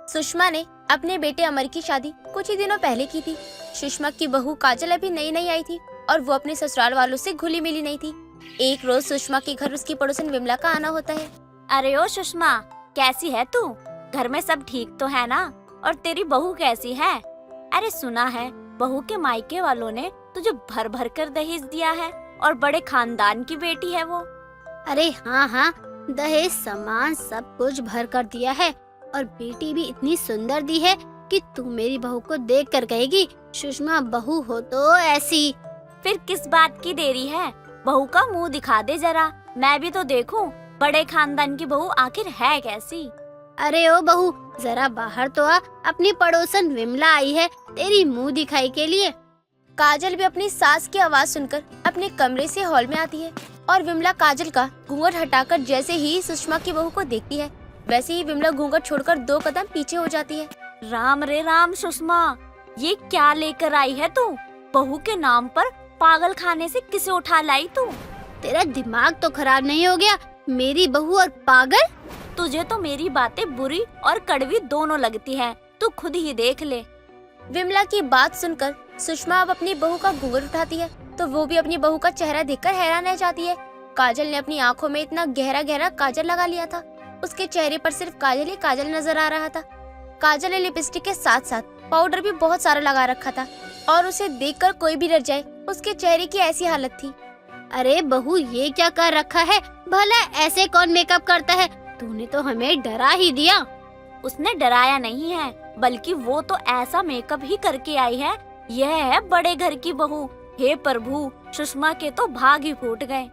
सुषमा ने अपने बेटे अमर की शादी कुछ ही दिनों पहले की थी। सुषमा की बहू काजल अभी नई नई आई थी और वो अपने ससुराल वालों से घुली मिली नहीं थी। एक रोज सुषमा के घर उसकी पड़ोसन विमला का आना होता है। अरे ओ सुषमा, कैसी है तू? घर में सब ठीक तो है ना? और तेरी बहू कैसी है? अरे सुना है बहू के मायके वालों ने तुझे भर भर कर दहेज दिया है और बड़े खानदान की बेटी है वो। अरे हाँ हाँ, दहेज सामान सब कुछ भर कर दिया है और बेटी भी इतनी सुंदर दी है कि तू मेरी बहू को देख कर कहेगी सुषमा बहू हो तो ऐसी। फिर किस बात की देरी है? बहू का मुंह दिखा दे जरा, मैं भी तो देखूं बड़े खानदान की बहू आखिर है कैसी। अरे ओ बहू, जरा बाहर तो आ, अपनी पड़ोसन विमला आई है तेरी मुंह दिखाई के लिए। काजल भी अपनी सास की आवाज सुनकर अपने कमरे से हॉल में आती है और विमला काजल का घूंघट हटाकर जैसे ही सुषमा की बहू को देखती है वैसे ही विमला घूंघट छोड़कर 2 कदम पीछे हो जाती है। राम रे राम सुषमा, ये क्या लेकर आई है तू? बहू के नाम पर पागल खाने से किसे उठा लाई तू? तेरा दिमाग तो खराब नहीं हो गया? मेरी बहू और पागल? तुझे तो मेरी बातें बुरी और कड़वी दोनों लगती हैं, तू खुद ही देख ले। विमला की बात सुनकर सुषमा अब अपनी बहू का घूंघट उठाती है तो वो भी अपनी बहू का चेहरा देखकर हैरान रह जाती है। काजल ने अपनी आंखों में इतना गहरा गहरा काजल लगा लिया था, उसके चेहरे पर सिर्फ काजल ही काजल नजर आ रहा था। काजल ने लिपस्टिक के साथ साथ पाउडर भी बहुत सारा लगा रखा था और उसे देखकर कोई भी डर जाए, उसके चेहरे की ऐसी हालत थी। अरे बहू, ये क्या कर रखा है? भला ऐसे कौन मेकअप करता है? तूने तो हमें डरा ही दिया। उसने डराया नहीं है, बल्कि वो तो ऐसा मेकअप ही करके आई है। यह है बड़े घर की बहू। हे प्रभु, सुषमा के तो भाग ही फूट गए।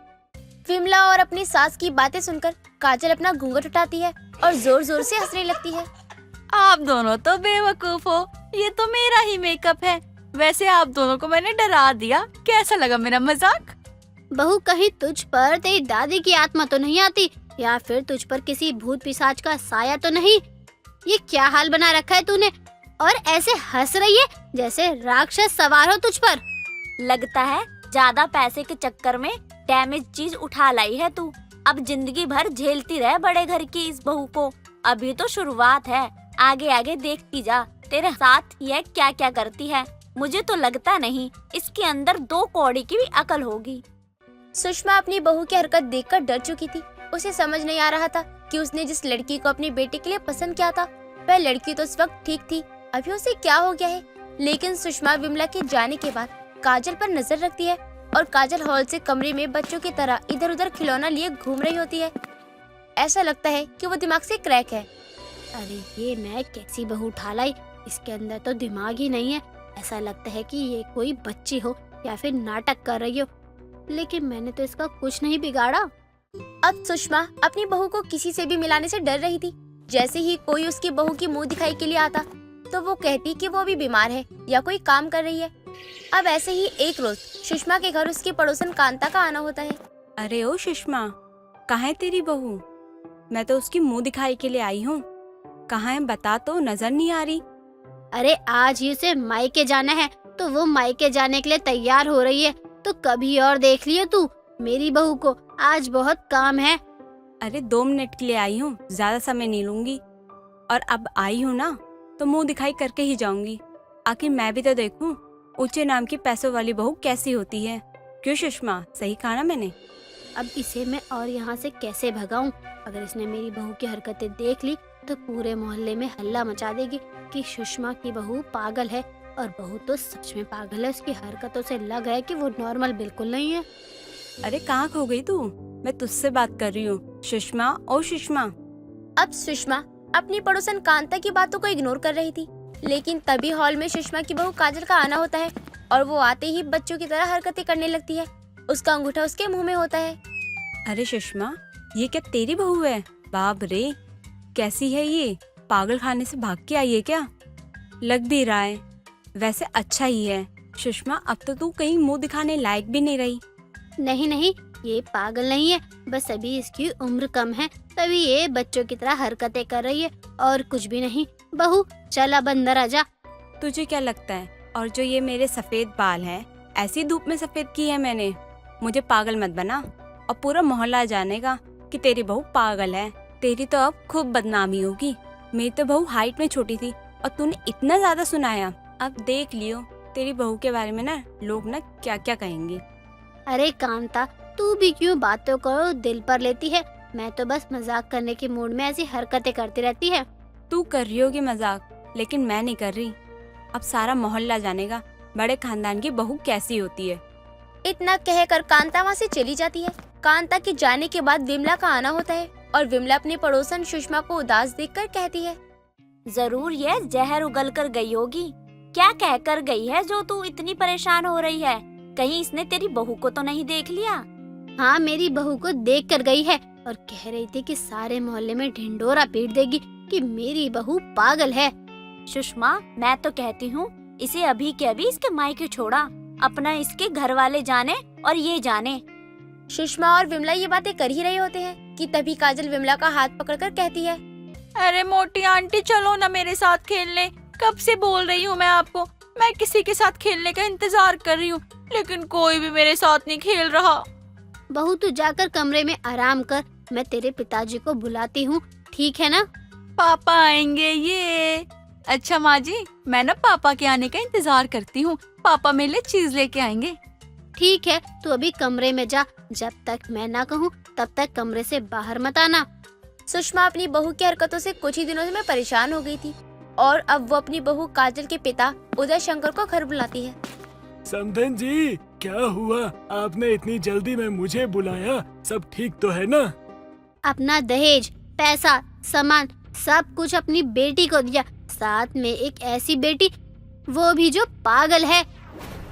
विमला और अपनी सास की बातें सुनकर काजल अपना घूंघट उठाती है और जोर जोर से हंसने लगती है। आप दोनों तो बेवकूफ हो, ये तो मेरा ही मेकअप है। वैसे आप दोनों को मैंने डरा दिया, कैसा लगा मेरा मजाक? बहू, कहीं तुझ पर तेरी दादी की आत्मा तो नहीं आती या फिर तुझ पर किसी भूत पिशाच का साया तो नहीं? ये क्या हाल बना रखा है तूने और ऐसे हंस रही है जैसे राक्षस सवार हो तुझ पर। लगता है ज्यादा पैसे के चक्कर में डैमेज चीज उठा लाई है तू। अब जिंदगी भर झेलती रह बड़े घर की इस बहू को। अभी तो शुरुआत है, आगे आगे देखती जा तेरे साथ यह क्या क्या करती है। मुझे तो लगता नहीं इसके अंदर 2 कौड़ी की भी अकल होगी। सुषमा अपनी बहू की हरकत देखकर डर चुकी थी। उसे समझ नहीं आ रहा था कि उसने जिस लड़की को अपने बेटे के लिए पसंद किया था वह लड़की तो उस वक्त ठीक थी, अभी उसे क्या हो गया है। लेकिन सुषमा विमला के जाने के बाद काजल पर नजर रखती है और काजल हॉल से कमरे में बच्चों की तरह इधर उधर खिलौना लिए घूम रही होती है। ऐसा लगता है कि वो दिमाग से क्रैक है। अरे ये मैं कैसी बहू उठा लाई, इसके अंदर तो दिमाग ही नहीं है। ऐसा लगता है कि ये कोई बच्ची हो या फिर नाटक कर रही हो, लेकिन मैंने तो इसका कुछ नहीं बिगाड़ा। अब सुषमा अपनी बहू को किसी से भी मिलाने से डर रही थी। जैसे ही कोई उसकी बहू की मुंह दिखाई के लिए आता तो वो कहती कि वो अभी बीमार है या कोई काम कर रही है। अब ऐसे ही एक रोज सुषमा के घर उसकी पड़ोसन कांता का आना होता है। अरे ओ सुषमा, कहाँ है तेरी बहू? मैं तो उसकी मुंह दिखाई के लिए आई हूँ। कहाँ है बता तो, नजर नहीं आ रही। अरे आज ही उसे मायके जाना है तो वो मायके जाने के लिए तैयार हो रही है, तो कभी और देख लियो तू मेरी बहू को, आज बहुत काम है। अरे 2 मिनट के लिए आई हूँ, ज्यादा समय नहीं लूंगी। और अब आई हूँ ना तो मुंह दिखाई करके ही जाऊंगी। आखिर मैं भी तो देखूं ऊंचे नाम की पैसों वाली बहू कैसी होती है। क्यों सुषमा, सही कहा ना मैंने? अब इसे मैं और यहाँ से कैसे भगाऊं? अगर इसने मेरी बहू की हरकतें देख ली तो पूरे मोहल्ले में हल्ला मचा देगी कि सुषमा की बहू पागल है। और बहू तो सच में पागल है, उसकी हरकतों से लग रहा है कि वो नॉर्मल बिल्कुल नहीं है। अरे कहाँ खो गई तू? मैं तुझसे बात कर रही हूँ सुषमा, ओ सुषमा। अब सुषमा अपनी पड़ोसन कांता की बातों को इग्नोर कर रही थी, लेकिन तभी हॉल में सुषमा की बहू काजल का आना होता है और वो आते ही बच्चों की तरह हरकतें करने लगती है। उसका अंगूठा उसके मुंह में होता है। अरे सुषमा, ये क्या तेरी बहू है? बाप रे, कैसी है ये? पागल खाने से भाग के आई है क्या? लग भी रहा है। वैसे अच्छा ही है सुषमा, अब तो तू कहीं मुंह दिखाने लायक भी नहीं रही। नहीं नहीं, ये पागल नहीं है, बस अभी इसकी उम्र कम है तभी ये बच्चों की तरह हरकतें कर रही है और कुछ भी नहीं। बहू चल अब अंदर आजा। तुझे क्या लगता है? और जो ये मेरे सफेद बाल हैं, ऐसी धूप में सफेद की है मैंने। मुझे पागल मत बना और पूरा मोहल्ला जानेगा कि तेरी बहू पागल है। तेरी तो अब खूब बदनामी होगी। मेरी तो बहू हाइट में छोटी थी और तूने इतना ज्यादा सुनाया। अब देख लियो तेरी बहू के बारे में ना लोग ना क्या क्या कहेंगे। अरे कांता, तू भी क्यों बातों को दिल पर लेती है? मैं तो बस मजाक करने के मूड में ऐसी हरकतें करती रहती है। तू कर रही होगी मजाक, लेकिन मैं नहीं कर रही। अब सारा मोहल्ला जानेगा बड़े खानदान की बहू कैसी होती है। इतना कहकर कांता वहाँ से चली जाती है। कांता के जाने के बाद विमला का आना होता है और विमला अपनी पड़ोसन सुषमा को उदास देखकर कहती है, जरूर ये जहर उगल कर गई होगी। क्या कह कर गई है जो तू इतनी परेशान हो रही है? कहीं इसने तेरी बहू को तो नहीं देख लिया? हाँ, मेरी बहू को देख कर गई है और कह रही थी कि सारे मोहल्ले में ढिंडोरा पीट देगी कि मेरी बहू पागल है। सुषमा, मैं तो कहती हूँ इसे अभी के अभी इसके मायके छोड़ा, अपना इसके घर वाले जाने और ये जाने। सुषमा और विमला ये बातें कर ही रहे होते हैं कि तभी काजल विमला का हाथ पकड़कर कहती है, अरे मोटी आंटी चलो ना मेरे साथ खेलने। कब से बोल रही हूँ मैं आपको, मैं किसी के साथ खेलने का इंतजार कर रही हूँ, लेकिन कोई भी मेरे साथ नहीं खेल रहा। बहू तू जाकर कमरे में आराम कर, मैं तेरे पिताजी को बुलाती हूँ, ठीक है ना? पापा आएंगे ये। अच्छा माँ जी, मैं ना पापा के आने का इंतजार करती हूँ। पापा मेरे लिए चीज लेके आएंगे। ठीक है, तू अभी कमरे में जा, जब तक मैं ना कहूँ तब तक कमरे से बाहर मत आना। सुषमा अपनी बहू की हरकतों से कुछ ही दिनों में परेशान हो गई थी और अब वो अपनी बहू काजल के पिता उदय शंकर को घर बुलाती है। समधन जी, क्या हुआ? आपने इतनी जल्दी में मुझे बुलाया, सब ठीक तो है ना? अपना दहेज, पैसा, सामान सब कुछ अपनी बेटी को दिया, साथ में एक ऐसी बेटी, वो भी जो पागल है।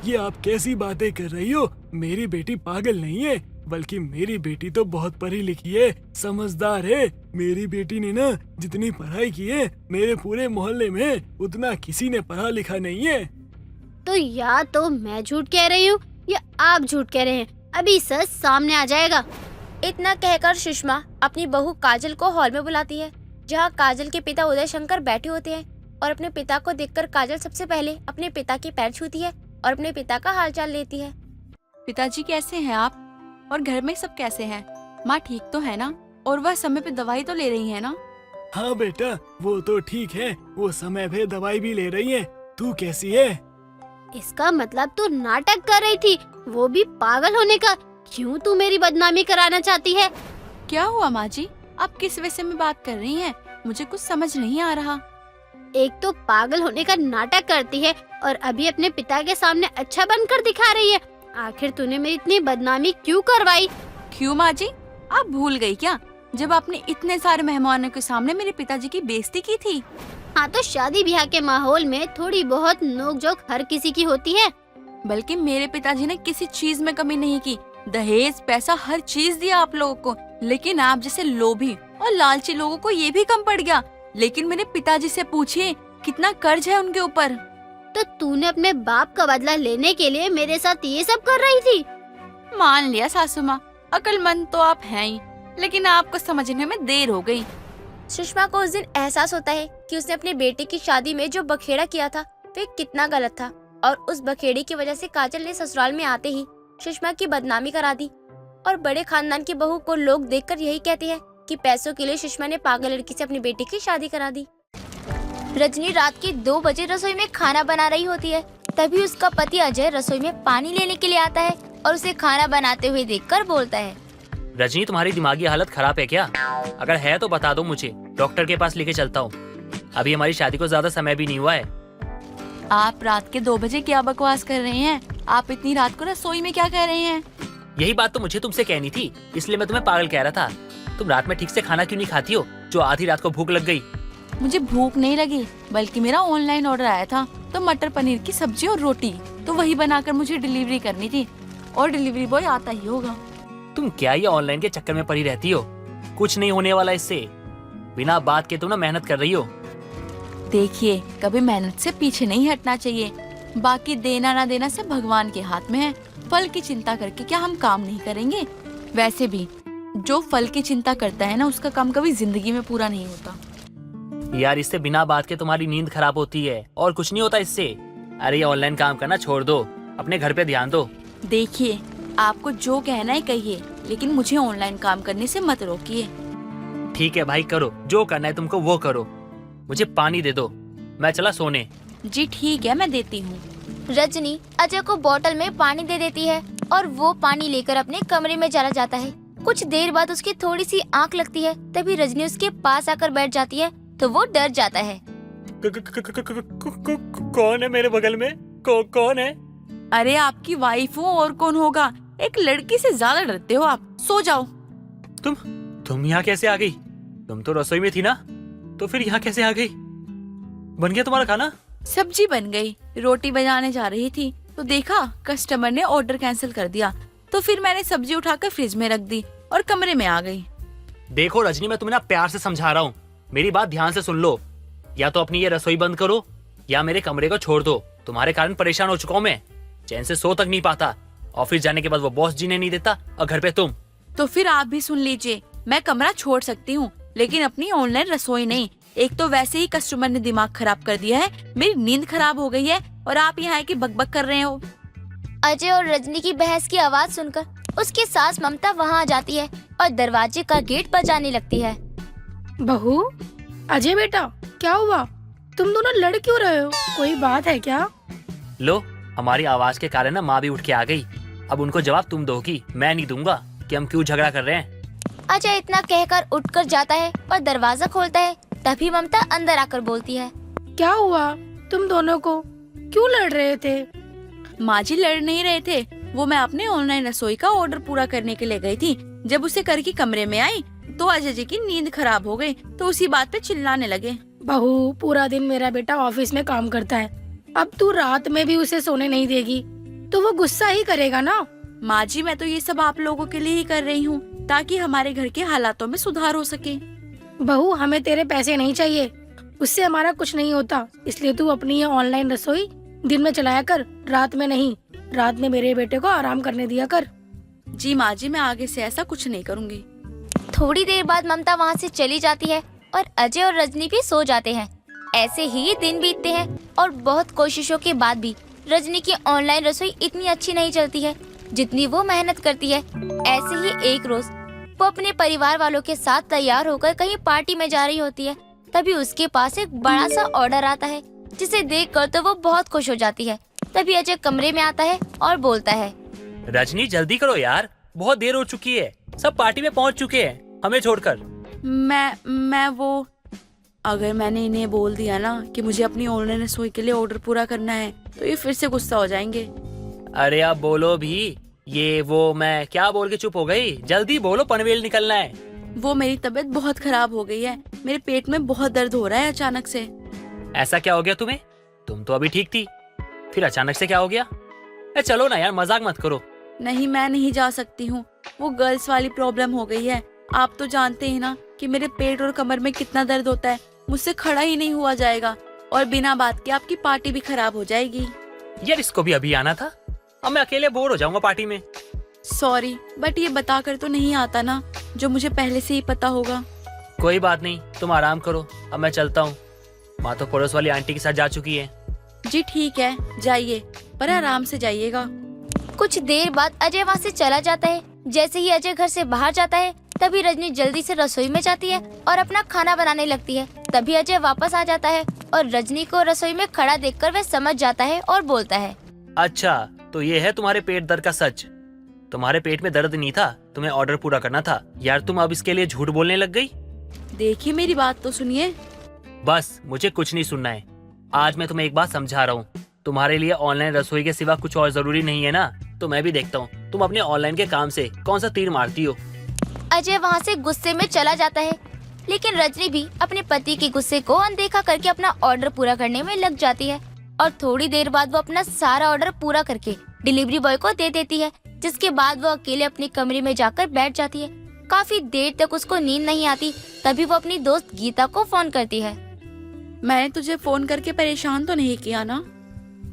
ये आप कैसी बातें कर रही हो? मेरी बेटी पागल नहीं है, बल्कि मेरी बेटी तो बहुत पढ़ी लिखी है, समझदार है। मेरी बेटी ने ना जितनी पढ़ाई की है मेरे पूरे मोहल्ले में उतना किसी ने पढ़ा लिखा नहीं है। तो या तो मैं झूठ कह रही हूँ या आप झूठ कह रहे हैं, अभी सच सामने आ जाएगा। इतना कहकर सुषमा अपनी बहू काजल को हॉल में बुलाती है, जहाँ काजल के पिता उदय शंकर बैठे होते हैं और अपने पिता को देखकर काजल सबसे पहले अपने पिता के पैर छूती है और अपने पिता का हालचाल लेती है। पिताजी कैसे हैं आप? और घर में सब कैसे हैं? माँ ठीक तो है ना? और वह समय पे दवाई तो ले रही है ना? हाँ बेटा, वो तो ठीक है, वो समय पे दवाई भी ले रही है। तू कैसी है? इसका मतलब तू नाटक कर रही थी, वो भी पागल होने का। क्यों तू मेरी बदनामी कराना चाहती है? क्या हुआ माँ जी, आप किस विषय में बात कर रही हैं? मुझे कुछ समझ नहीं आ रहा। एक तो पागल होने का नाटक करती है और अभी अपने पिता के सामने अच्छा बनकर दिखा रही है। आखिर तूने मेरी इतनी बदनामी क्यों करवाई? क्यों माँ जी, आप भूल गई क्या जब आपने इतने सारे मेहमानों के सामने मेरे पिताजी की बेइज्जती की थी? हाँ, तो शादी ब्याह के माहौल में थोड़ी बहुत नोक-झोंक हर किसी की होती है। बल्कि मेरे पिताजी ने किसी चीज में कमी नहीं की, दहेज, पैसा, हर चीज दिया आप लोगों को। लेकिन आप जैसे लोभी और लालची लोगों को ये भी कम पड़ गया। लेकिन मेरे पिताजी से पूछिए कितना कर्ज है उनके ऊपर। तो तूने अपने बाप का बदला लेने के लिए मेरे साथ ये सब कर रही थी? मान लिया सासू माँ, अक्लमंद तो आप हैं ही, लेकिन आपको समझने में देर हो गई। सुषमा को उस दिन एहसास होता है कि उसने अपने बेटे की शादी में जो बखेड़ा किया था वे कितना गलत था और उस बखेड़े की वजह से काजल ने ससुराल में आते ही सुषमा की बदनामी करा दी और बड़े खानदान की बहू को लोग देखकर यही कहते हैं कि पैसों के लिए सुषमा ने पागल लड़की से अपनी बेटी की शादी करा दी। रजनी रात के 2 बजे रसोई में खाना बना रही होती है, तभी उसका पति अजय रसोई में पानी लेने के लिए आता है और उसे खाना बनाते हुए देखकर बोलता है, रजनी तुम्हारी दिमागी हालत खराब है क्या? अगर है तो बता दो मुझे, डॉक्टर के पास लेके चलता हूँ। अभी हमारी शादी को ज्यादा समय भी नहीं हुआ है। आप रात के 2 बजे क्या बकवास कर रहे हैं? आप इतनी रात को रसोई में क्या कर रहे हैं? यही बात तो मुझे तुमसे कहनी थी, इसलिए मैं तुम्हें पागल कह रहा था। तुम रात में ठीक से खाना क्यों नहीं खाती हो जो आधी रात को भूख लग गई? मुझे भूख नहीं लगी, बल्कि मेरा ऑनलाइन ऑर्डर आया था तो मटर पनीर की सब्जी और रोटी, तो वही बनाकर मुझे डिलीवरी करनी थी और डिलीवरी बॉय आता ही होगा। तुम क्या ये ऑनलाइन के चक्कर में पड़ी रहती हो? कुछ नहीं होने वाला इससे। बिना बात के तुम ना मेहनत कर रही हो। देखिए, कभी मेहनत से पीछे नहीं हटना चाहिए। बाकी देना ना देना सब भगवान के हाथ में है। फल की चिंता करके क्या हम काम नहीं करेंगे? वैसे भी जो फल की चिंता करता है ना, उसका काम कभी जिंदगी में पूरा नहीं होता। यार, इससे बिना बात के तुम्हारी नींद खराब होती है और कुछ नहीं होता इससे। अरे ये ऑनलाइन काम करना छोड़ दो, अपने घर पे ध्यान दो। देखिए, आपको जो कहना है कहिए, लेकिन मुझे ऑनलाइन काम करने से मत रोकिए। ठीक है भाई, करो जो करना है तुमको वो करो। मुझे पानी दे दो, मैं चला सोने। जी ठीक है, मैं देती हूँ। रजनी अजय को बोतल में पानी दे देती है और वो पानी लेकर अपने कमरे में चला जाता है। कुछ देर बाद उसकी थोड़ी सी आंख लगती है, तभी रजनी उसके पास आकर बैठ जाती है तो वो डर जाता है। कौन है मेरे बगल में? कौन है? अरे आपकी वाइफ हूँ, और कौन होगा। एक लड़की से ज्यादा डरते हो आप, सो जाओ। तुम यहाँ कैसे आ गई? तुम तो रसोई में थी ना, तो फिर यहाँ कैसे आ गई? बन गया तुम्हारा खाना? सब्जी बन गई, रोटी बनाने जा रही थी तो देखा कस्टमर ने ऑर्डर कैंसिल कर दिया, तो फिर मैंने सब्जी उठाकर फ्रिज में रख दी और कमरे में आ गई। देखो रजनी, मैं तुम्हें ना प्यार से समझा रहा हूँ, मेरी बात ध्यान से सुन लो। या तो अपनी ये रसोई बंद करो या मेरे कमरे को छोड़ दो। तुम्हारे कारण परेशान हो चुका हूँ मैं, चैन से सो तक नहीं पाता। ऑफिस जाने के बाद वो बॉस जीने नहीं देता और घर पे तुम। तो फिर आप भी सुन लीजिए, मैं कमरा छोड़ सकती हूँ लेकिन अपनी ऑनलाइन रसोई नहीं। एक तो वैसे ही कस्टमर ने दिमाग खराब कर दिया है, मेरी नींद खराब हो गई है और आप यहाँ आके बकबक कर रहे हो। अजय और रजनी की बहस की आवाज सुनकर उसकी सास ममता वहाँ आ जाती है और दरवाजे का गेट बजाने लगती है। बहू, अजय बेटा, क्या हुआ? तुम दोनों लड़ क्यों रहे हो? कोई बात है क्या? लो, हमारी आवाज के कारण ना माँ भी उठ के आ गई। अब उनको जवाब तुम दोगी, मैं नहीं दूंगा कि हम क्यों झगड़ा कर रहे हैं। अजय इतना कहकर उठकर जाता है और दरवाजा खोलता है, तभी ममता अंदर आकर बोलती है। क्या हुआ? तुम दोनों को क्यों लड़ रहे थे? माँ जी लड़ नहीं रहे थे, वो मैं अपने ऑनलाइन रसोई का ऑर्डर पूरा करने के लिए गई थी। जब उसे करके कमरे में आई तो अजय जी की नींद खराब हो गई, तो उसी बात पे चिल्लाने लगे। बहू, पूरा दिन मेरा बेटा ऑफिस में काम करता है, अब तू रात में भी उसे सोने नहीं देगी तो वो गुस्सा ही करेगा ना। माँ जी, मैं तो ये सब आप लोगों के लिए ही कर रही हूँ ताकि हमारे घर के हालातों में सुधार हो सके। बहू, हमें तेरे पैसे नहीं चाहिए, उससे हमारा कुछ नहीं होता, इसलिए तू अपनी ये ऑनलाइन रसोई दिन में चलाया कर, रात में नहीं। रात में मेरे बेटे को आराम करने दिया कर। जी माँ जी, मैं आगे से ऐसा कुछ नहीं करूँगी। थोड़ी देर बाद ममता वहाँ से चली जाती है और अजय और रजनी भी सो जाते हैं। ऐसे ही दिन बीतते हैं और बहुत कोशिशों के बाद भी रजनी की ऑनलाइन रसोई इतनी अच्छी नहीं चलती है जितनी वो मेहनत करती है। ऐसे ही एक रोज वो अपने परिवार वालों के साथ तैयार होकर कहीं पार्टी में जा रही होती है, तभी उसके पास एक बड़ा सा ऑर्डर आता है जिसे देखकर तो वो बहुत खुश हो जाती है। तभी अजय कमरे में आता है और बोलता है, रजनी जल्दी करो यार, बहुत देर हो चुकी है, सब पार्टी में पहुंच चुके हैं हमें छोड़कर। मैं वो, अगर मैंने इन्हें बोल दिया ना कि मुझे अपनी ऑनलाइन रसोई के लिए ऑर्डर पूरा करना है तो ये फिर से गुस्सा हो जाएंगे। अरे अब बोलो भी, ये वो मैं क्या बोल के चुप हो गई? जल्दी बोलो, पनवेल निकलना है। वो मेरी तबीयत बहुत खराब हो गई है, मेरे पेट में बहुत दर्द हो रहा है अचानक से। ऐसा क्या हो गया तुम्हें? तुम तो अभी ठीक थी, फिर अचानक से क्या हो गया? चलो ना यार, मजाक मत करो। नहीं, मैं नहीं जा सकती हूँ, वो गर्ल्स वाली प्रॉब्लम हो गई है। आप तो जानते हैं ना कि मेरे पेट और कमर में कितना दर्द होता है, मुझसे खड़ा ही नहीं हुआ जाएगा और बिना बात के आपकी पार्टी भी खराब हो जाएगी। यार इसको भी अभी आना था, अब मैं अकेले बोर हो जाऊंगा पार्टी में। सॉरी, बट ये बताकर तो नहीं आता ना जो मुझे पहले से ही पता होगा। कोई बात नहीं, तुम आराम करो, अब मैं चलता हूँ। माँ तो पड़ोस वाली आंटी के साथ जा चुकी है। जी ठीक है, जाइए, पर आराम से जाइएगा। कुछ देर बाद अजय वहाँ से चला जाता है। जैसे ही अजय घर से बाहर जाता है तभी रजनी जल्दी से रसोई में जाती है और अपना खाना बनाने लगती है। तभी अजय वापस आ जाता है और रजनी को रसोई में खड़ा देखकर वह समझ जाता है और बोलता है, अच्छा तो ये है तुम्हारे पेट दर्द का सच। तुम्हारे पेट में दर्द नहीं था, तुम्हें ऑर्डर पूरा करना था। यार तुम अब इसके लिए झूठ बोलने लग गई। देखिए मेरी बात तो सुनिए। बस मुझे कुछ नहीं सुनना है। आज मैं तुम्हें एक बात समझा रहा हूँ, तुम्हारे लिए ऑनलाइन रसोई के सिवा कुछ और जरूरी नहीं है ना, तो मैं भी देखता हूँ तुम अपने ऑनलाइन के काम से कौन सा तीर मारती हो। अजय वहाँ से गुस्से में चला जाता है, लेकिन रजनी भी अपने पति के गुस्से को अनदेखा करके अपना ऑर्डर पूरा करने में लग जाती है और थोड़ी देर बाद वो अपना सारा ऑर्डर पूरा करके डिलीवरी बॉय को दे देती है, जिसके बाद वो अकेले अपने कमरे में जाकर बैठ जाती है। काफी देर तक उसको नींद नहीं आती, तभी वो अपनी दोस्त गीता को फोन करती है। मैंने तुझे फोन करके परेशान तो नहीं किया ना?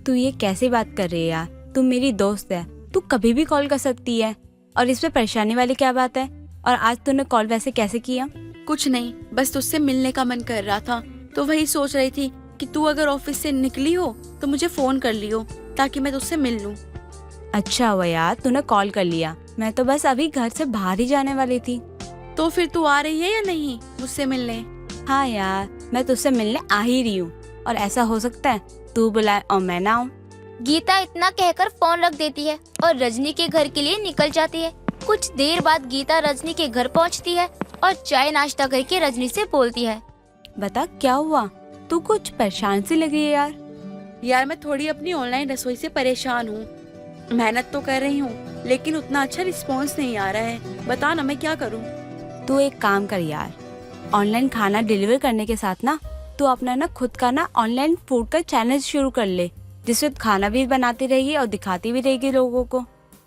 तू ये कैसी बात कर रही है यार, तू मेरी दोस्त है, तू कभी भी कॉल कर सकती है और इसमें परेशानी वाली क्या बात है? और आज तूने कॉल वैसे कैसे किया? कुछ नहीं, बस तुझसे मिलने का मन कर रहा था, तो वही सोच रही थी कि तू अगर ऑफिस से निकली हो तो मुझे फोन कर लियो ताकि मैं तुझसे मिल लूं। अच्छा हुआ यार तूने कॉल कर लिया, मैं तो बस अभी घर से बाहर ही जाने वाली थी। तो फिर तू आ रही है या नहीं मुझसे मिलने? हाँ यार, मैं तुझसे मिलने आ ही रही हूँ, और ऐसा हो सकता है तू बुलाए और मैं ना आऊँ। गीता इतना कहकर फोन रख देती है और रजनी के घर के लिए निकल जाती है। कुछ देर बाद गीता रजनी के घर पहुंचती है और चाय नाश्ता करके रजनी से बोलती है। बता क्या हुआ, तू कुछ परेशान सी लगी है यार। यार मैं थोड़ी अपनी ऑनलाइन रसोई से परेशान हूँ। मेहनत तो कर रही हूँ लेकिन उतना अच्छा रिस्पॉन्स नहीं आ रहा है। बता ना मैं क्या करूँ। तू एक काम कर यार, ऑनलाइन खाना डिलीवर करने के साथ ना तू अपना ना खुद का ना ऑनलाइन फूड का चैनल शुरू कर ले, जिसमें खाना भी बनाती रहेगी और दिखाती भी रहेगी लोगों को।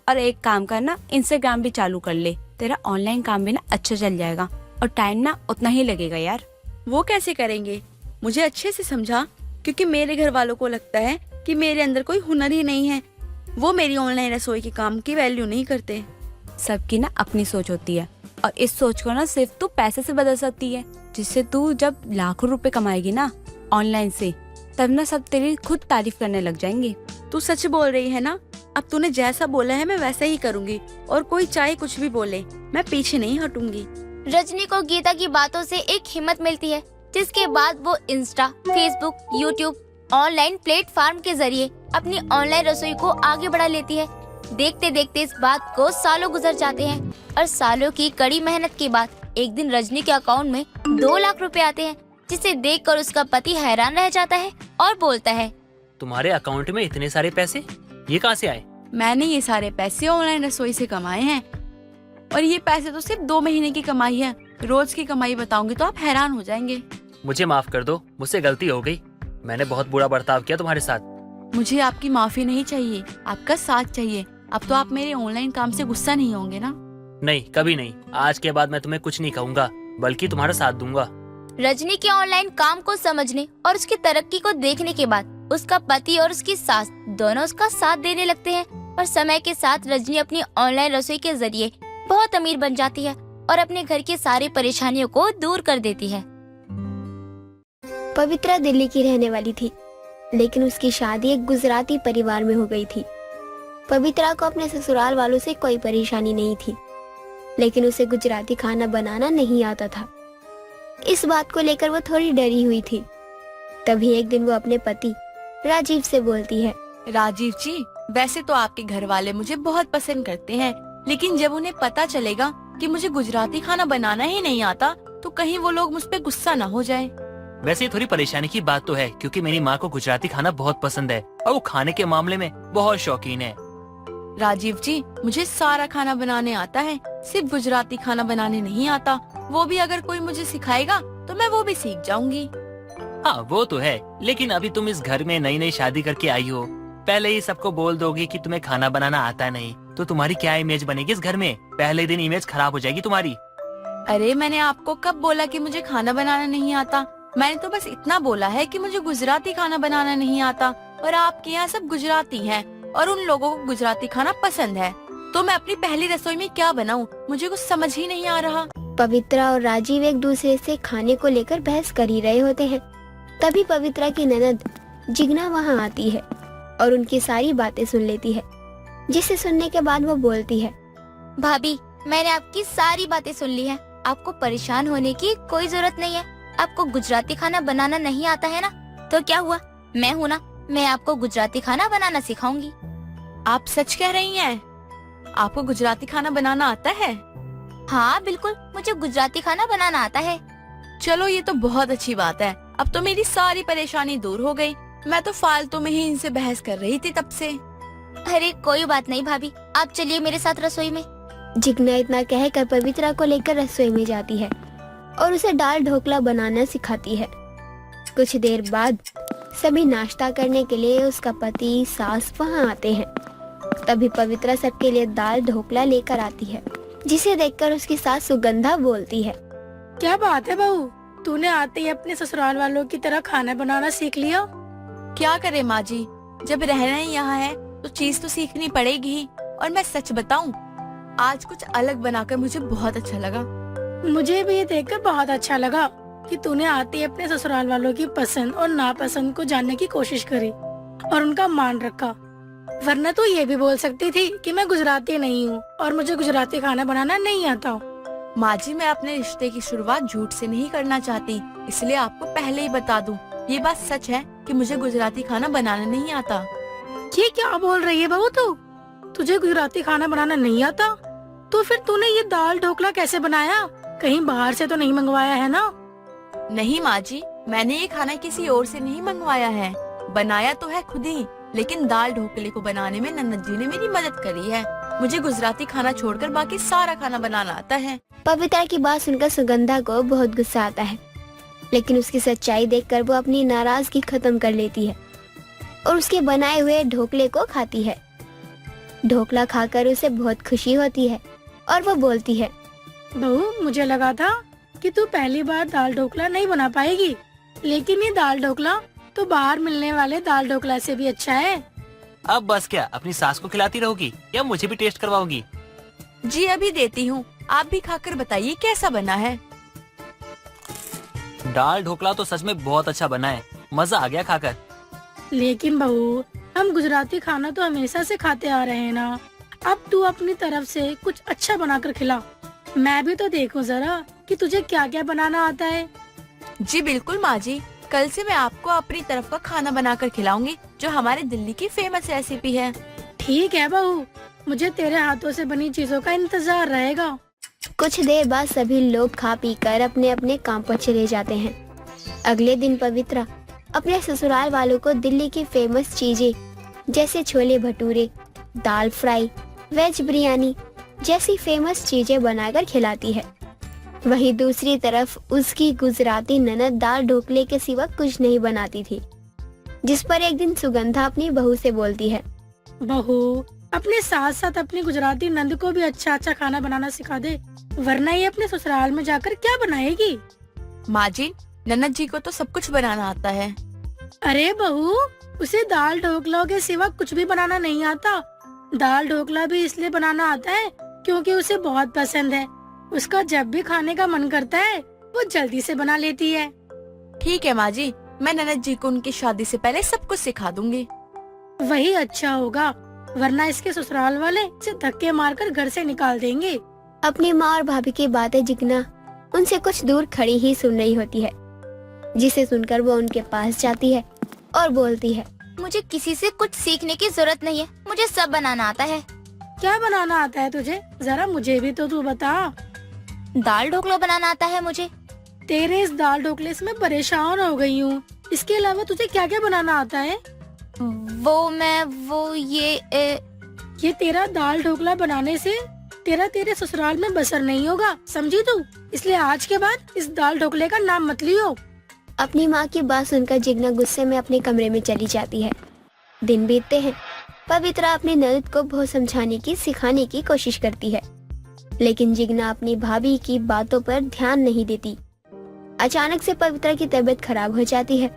और एक काम करना, इंस्टाग्राम भी चालू कर ले, तेरा ऑनलाइन काम भी ना अच्छा चल जाएगा और टाइम ना उतना ही लगेगा यार। वो कैसे करेंगे, मुझे अच्छे से समझा, क्योंकि मेरे घर वालों को लगता है कि मेरे अंदर कोई हुनर ही नहीं है। वो मेरी ऑनलाइन रसोई के काम की वैल्यू नहीं करते। सबकी ना अपनी सोच होती है, और इस सोच को ना सिर्फ तू पैसे से बदल सकती है, जिससे तू जब लाखों रुपए कमाएगी ना ऑनलाइन से, तब ना सब तेरी खुद तारीफ करने लग जाएंगे। तू सच बोल रही है ना। अब तूने जैसा बोला है मैं वैसा ही करूँगी, और कोई चाहे कुछ भी बोले मैं पीछे नहीं हटूंगी। रजनी को गीता की बातों से एक हिम्मत मिलती है, जिसके बाद वो Insta, Facebook, YouTube online platform के जरिए अपनी ऑनलाइन रसोई को आगे बढ़ा लेती है। देखते देखते इस बात को सालों गुजर जाते हैं, और सालों की कड़ी मेहनत के बाद एक दिन रजनी के अकाउंट में 2 लाख रुपए आते हैं, जिसे देखकर उसका पति हैरान रह जाता है और बोलता है, तुम्हारे अकाउंट में इतने सारे पैसे, ये कहाँ से आए? मैंने ये सारे पैसे ऑनलाइन रसोई से कमाए हैं, और ये पैसे तो सिर्फ 2 महीने की कमाई है। रोज की कमाई बताऊंगी तो आप हैरान हो जाएंगे। मुझे माफ कर दो, मुझसे गलती हो गई। मैंने बहुत बुरा बर्ताव किया तुम्हारे साथ। मुझे आपकी माफी नहीं चाहिए, आपका साथ चाहिए। अब तो आप मेरे ऑनलाइन काम से गुस्सा नहीं होंगे ना? नहीं, कभी नहीं। आज के बाद मैं तुम्हें कुछ नहीं कहूँगा, बल्कि तुम्हारा साथ दूंगा। रजनी के ऑनलाइन काम को समझने और उसकी तरक्की को देखने के बाद उसका पति और उसकी सास दोनों उसका साथ देने लगते हैं, और समय के साथ रजनी अपनी ऑनलाइन रसोई के जरिए बहुत अमीर बन जाती है और अपने घर की सारी परेशानियों को दूर कर देती है। पवित्रा दिल्ली की रहने वाली थी, लेकिन उसकी शादी एक गुजराती परिवार में हो गई थी। पवित्रा को अपने ससुराल वालों से कोई परेशानी नहीं थी, लेकिन उसे गुजराती खाना बनाना नहीं आता था। इस बात को लेकर वो थोड़ी डरी हुई थी। तभी एक दिन वो अपने पति राजीव से बोलती है, राजीव जी, वैसे तो आपके घर वाले मुझे बहुत पसंद करते हैं, लेकिन जब उन्हें पता चलेगा कि मुझे गुजराती खाना बनाना ही नहीं आता, तो कहीं वो लोग मुझ पे गुस्सा ना हो जाए। वैसे ये थोड़ी परेशानी की बात तो है, क्योंकि मेरी माँ को गुजराती खाना बहुत पसंद है और वो खाने के मामले में बहुत शौकीन है। राजीव जी, मुझे सारा खाना बनाने आता है, सिर्फ गुजराती खाना बनाने नहीं आता। वो भी अगर कोई मुझे सिखाएगा तो मैं वो भी सीख जाऊंगी। हाँ वो तो है, लेकिन अभी तुम इस घर में नई नई शादी करके आई हो, पहले ही सबको बोल दोगी कि तुम्हें खाना बनाना आता नहीं, तो तुम्हारी क्या इमेज बनेगी इस घर में? पहले दिन इमेज खराब हो जाएगी तुम्हारी। अरे मैंने आपको कब बोला कि मुझे खाना बनाना नहीं आता? मैंने तो बस इतना बोला है कि मुझे गुजराती खाना बनाना नहीं आता, और आपके यहाँ सब गुजराती हैं और उन लोगों को गुजराती खाना पसंद है, तो मैं अपनी पहली रसोई में क्या बनाऊं? मुझे कुछ समझ ही नहीं आ रहा। पवित्रा और राजीव एक दूसरे से खाने को लेकर बहस कर ही रहे होते हैं। तभी पवित्रा की ननद जिग्ना वहाँ आती है और उनकी सारी बातें सुन लेती है, जिसे सुनने के बाद वो बोलती है, भाभी, मैंने आपकी सारी बातें सुन ली है। आपको परेशान होने की कोई जरूरत नहीं है। आपको गुजराती खाना बनाना नहीं आता है ना, तो क्या हुआ, मैं हूँ ना, मैं आपको गुजराती खाना बनाना सिखाऊंगी। आप सच कह रही हैं? आपको गुजराती खाना बनाना आता है? हाँ बिल्कुल, मुझे गुजराती खाना बनाना आता है। चलो ये तो बहुत अच्छी बात है, अब तो मेरी सारी परेशानी दूर हो गई। मैं तो फालतू में ही इनसे बहस कर रही थी तब से। अरे कोई बात नहीं भाभी, आप चलिए मेरे साथ रसोई में। जिग्ना इतना कहकर पवित्रा को लेकर रसोई में जाती है और उसे दाल ढोकला बनाना सिखाती है। कुछ देर बाद सभी नाश्ता करने के लिए उसका पति सास वहाँ आते हैं। तभी पवित्रा सबके लिए दाल ढोकला लेकर आती है, जिसे देखकर उसकी सास सुगंधा बोलती है, क्या बात है बहू, तूने आते ही अपने ससुराल वालों की तरह खाना बनाना सीख लिया। क्या करे माँ जी, जब रहना ही यहाँ है तो चीज तो सीखनी पड़ेगी ही। और मैं सच बताऊं, आज कुछ अलग बनाकर मुझे बहुत अच्छा लगा। मुझे भी ये देखकर बहुत अच्छा लगा कि तूने आते ही अपने ससुराल वालों की पसंद और नापसंद को जानने की कोशिश करी और उनका मान रखा। वरना तो ये भी बोल सकती थी कि मैं गुजराती नहीं हूँ और मुझे गुजराती खाना बनाना नहीं आता। माँ जी, मैं अपने रिश्ते की शुरुआत झूठ से नहीं करना चाहती, इसलिए आपको पहले ही बता दूं। ये बात सच है कि मुझे गुजराती खाना बनाना नहीं आता। ये क्या बोल रही है बहू तू? तुझे गुजराती खाना बनाना नहीं आता? तो फिर तूने ये दाल ढोकला कैसे बनाया? कहीं बाहर से तो नहीं मंगवाया है ना? नहीं माँ जी, मैंने ये खाना किसी और से नहीं मंगवाया है, बनाया तो है खुद ही। लेकिन दाल ढोकले को बनाने में नन्नत जी ने मेरी मदद करी है। मुझे गुजराती खाना छोड़कर बाकी सारा खाना बनाना आता है। पवित्रा की बात सुनकर सुगंधा को बहुत गुस्सा आता है, लेकिन उसकी सच्चाई देखकर वो अपनी नाराजगी खत्म कर लेती है और उसके बनाए हुए ढोकले को खाती है। ढोकला खाकर उसे बहुत खुशी होती है और वो बोलती है, बहू, मुझे लगा था कि तू पहली बार दाल ढोकला नहीं बना पाएगी, लेकिन ये दाल ढोकला तो बाहर मिलने वाले दाल ढोकला से भी अच्छा है। अब बस क्या अपनी सास को खिलाती रहोगी या मुझे भी टेस्ट करवाओगी? जी अभी देती हूँ, आप भी खाकर बताइए कैसा बना है। दाल ढोकला तो सच में बहुत अच्छा बना है, मजा आ गया खाकर। लेकिन बहू, हम गुजराती खाना तो हमेशा से खाते आ रहे हैं ना। अब तू अपनी तरफ से कुछ अच्छा बनाकर खिला, मैं भी तो देखूं जरा कि तुझे क्या क्या बनाना आता है। जी बिल्कुल माँ जी, कल से मैं आपको अपनी तरफ का खाना बनाकर खिलाऊंगी, जो हमारे दिल्ली की फेमस रेसिपी है। ठीक है बहू, मुझे तेरे हाथों से बनी चीजों का इंतजार रहेगा। कुछ देर बाद सभी लोग खा पी कर अपने अपने काम पर चले जाते हैं। अगले दिन पवित्रा अपने ससुराल वालों को दिल्ली की फेमस चीजें जैसे छोले भटूरे, दाल फ्राई, वेज बिरयानी जैसी फेमस चीजें बनाकर खिलाती है। वहीं दूसरी तरफ उसकी गुजराती ननद दाल ढोकले के सिवा कुछ नहीं बनाती थी, जिस पर एक दिन सुगंधा अपनी बहू से बोलती है, बहू, अपने साथ साथ अपनी गुजराती नंद को भी अच्छा अच्छा खाना बनाना सिखा दे, वरना ये अपने ससुराल में जाकर क्या बनाएगी। माँ जी, नन्नत जी को तो सब कुछ बनाना आता है। अरे बहू, उसे दाल ढोकला के सिवा कुछ भी बनाना नहीं आता। दाल ढोकला भी इसलिए बनाना आता है क्योंकि उसे बहुत पसंद है। उसका जब भी खाने का मन करता है वो जल्दी से बना लेती है। ठीक है माँ जी, मैं नन्नत जी को उनकी शादी से पहले सब कुछ सिखा दूंगी। वही अच्छा होगा, वरना इसके ससुराल वाले इसे धक्के मारकर घर से निकाल देंगे। अपनी माँ और भाभी की बातें जिगना उनसे कुछ दूर खड़ी ही सुन रही होती है, जिसे सुनकर वो उनके पास जाती है और बोलती है, मुझे किसी से कुछ सीखने की जरूरत नहीं है, मुझे सब बनाना आता है। क्या बनाना आता है तुझे? जरा मुझे भी तो तू बता। दाल ढोकला बनाना आता है मुझे। तेरे इस दाल ढोकले से मैं परेशान हो गई हूँ। इसके अलावा तुझे क्या क्या बनाना आता है? ये तेरा दाल ढोकला बनाने से तेरे ससुराल में बसर नहीं होगा, समझी तू? इसलिए आज के बाद इस दाल ढोकले का नाम मत लियो। अपनी माँ की बात सुनकर जिगना गुस्से में अपने कमरे में चली जाती है। दिन बीतते हैं। पवित्रा अपनी ननद को बहुत समझाने की सिखाने की कोशिश करती है, लेकिन जिगना अपनी भाभी की बातों पर ध्यान नहीं देती। अचानक से पवित्रा की तबीयत खराब हो जाती है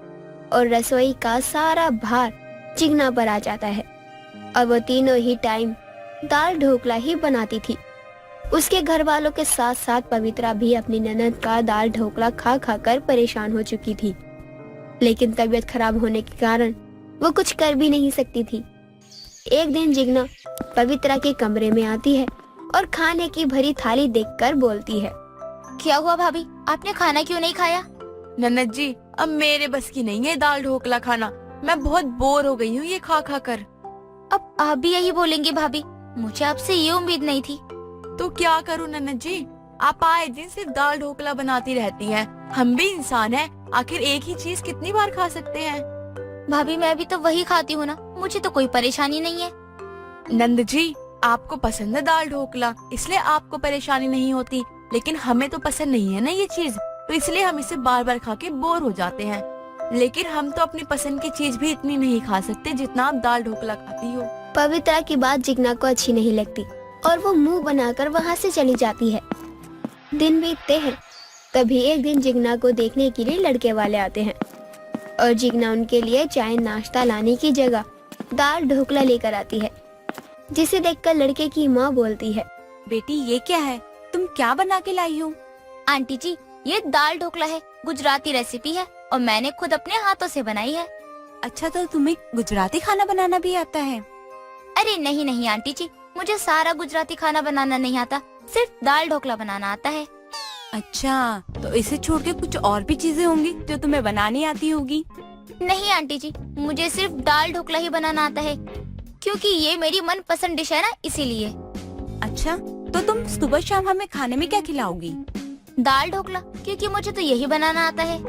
और रसोई का सारा भार जिगना पर आ जाता है और वो तीनों ही टाइम दाल ढोकला ही बनाती थी। उसके घर वालों के साथ साथ पवित्रा भी अपनी ननद का दाल ढोकला खा खा कर परेशान हो चुकी थी, लेकिन तबीयत खराब होने के कारण वो कुछ कर भी नहीं सकती थी। एक दिन जिगना पवित्रा के कमरे में आती है और खाने की भरी थाली देखकर बोलती है, क्या हुआ भाभी, आपने खाना क्यों नहीं खाया? नन्नत जी, अब मेरे बस की नहीं है दाल ढोकला खाना, मैं बहुत बोर हो गई हूँ ये खा खा कर। अब आप भी यही बोलेंगे भाभी, मुझे आपसे ये उम्मीद नहीं थी। तो क्या करूँ नन्नत जी, आप आए दिन सिर्फ दाल ढोकला बनाती रहती हैं। हम भी इंसान हैं, आखिर एक ही चीज कितनी बार खा सकते हैं। भाभी मैं भी तो वही खाती हूँ ना, मुझे तो कोई परेशानी नहीं है। नंद जी, आपको पसंद है दाल ढोकला, इसलिए आपको परेशानी नहीं होती, लेकिन हमें तो पसंद नहीं है ना ये चीज, तो इसलिए हम इसे बार बार खा के बोर हो जाते हैं। लेकिन हम तो अपनी पसंद की चीज भी इतनी नहीं खा सकते जितना आप दाल ढोकला खाती हो। पवित्रा की बात जिगना को अच्छी नहीं लगती और वो मुंह बनाकर वहाँ से चली जाती है। दिन बीतते हैं। तभी एक दिन जिगना को देखने के लिए लड़के वाले आते हैं और जिगना उनके लिए चाय नाश्ता लाने की जगह दाल ढोकला लेकर आती है, जिसे देखकर लड़के की माँ बोलती है, बेटी ये क्या है, तुम क्या बना के लाई हो? आंटी जी, ये दाल ढोकला है, गुजराती रेसिपी है और मैंने खुद अपने हाथों से बनाई है। अच्छा, तो तुम्हें गुजराती खाना बनाना भी आता है? अरे नहीं नहीं आंटी जी, मुझे सारा गुजराती खाना बनाना नहीं आता, सिर्फ दाल ढोकला बनाना आता है। अच्छा, तो इसे छोड़ के कुछ और भी चीजें होंगी जो तुम्हें बनानी आती होगी। नहीं आंटी जी, मुझे सिर्फ दाल ढोकला ही बनाना आता है, क्योंकि ये मेरी मनपसंद डिश है ना, इसीलिए। अच्छा, तो तुम सुबह शाम हमें खाने में क्या खिलाओगी? दाल ढोकला, क्योंकि मुझे तो यही बनाना आता है।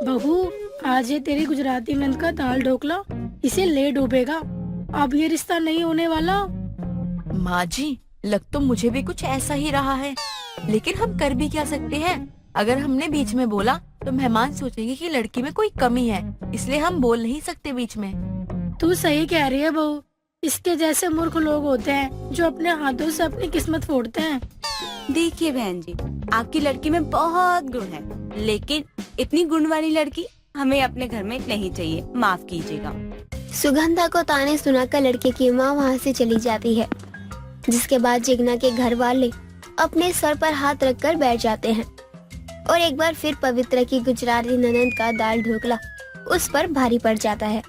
बहू, आज ये तेरी गुजराती नंद का दाल ढोकला इसे ले डूबेगा। अब ये रिश्ता नहीं होने वाला। माँ जी, लग तो मुझे भी कुछ ऐसा ही रहा है, लेकिन हम कर भी क्या सकते हैं? अगर हमने बीच में बोला तो मेहमान सोचेंगे कि लड़की में कोई कमी है, इसलिए हम बोल नहीं सकते बीच में। तू सही कह रही है बहू। इसके जैसे मूर्ख लोग होते हैं जो अपने हाथों से अपनी किस्मत फोड़ते हैं। देखिए बहन जी, आपकी लड़की में बहुत गुण है, लेकिन इतनी गुण वाली लड़की हमें अपने घर में नहीं चाहिए, माफ कीजिएगा। सुगंधा को ताने सुनाकर लड़के की माँ वहाँ से चली जाती है, जिसके बाद जिग्ना के घर वाले अपने सर पर हाथ रखकर बैठ जाते हैं और एक बार फिर पवित्र की गुजराती ननद का दाल ढोकला उस पर भारी पड़ जाता है।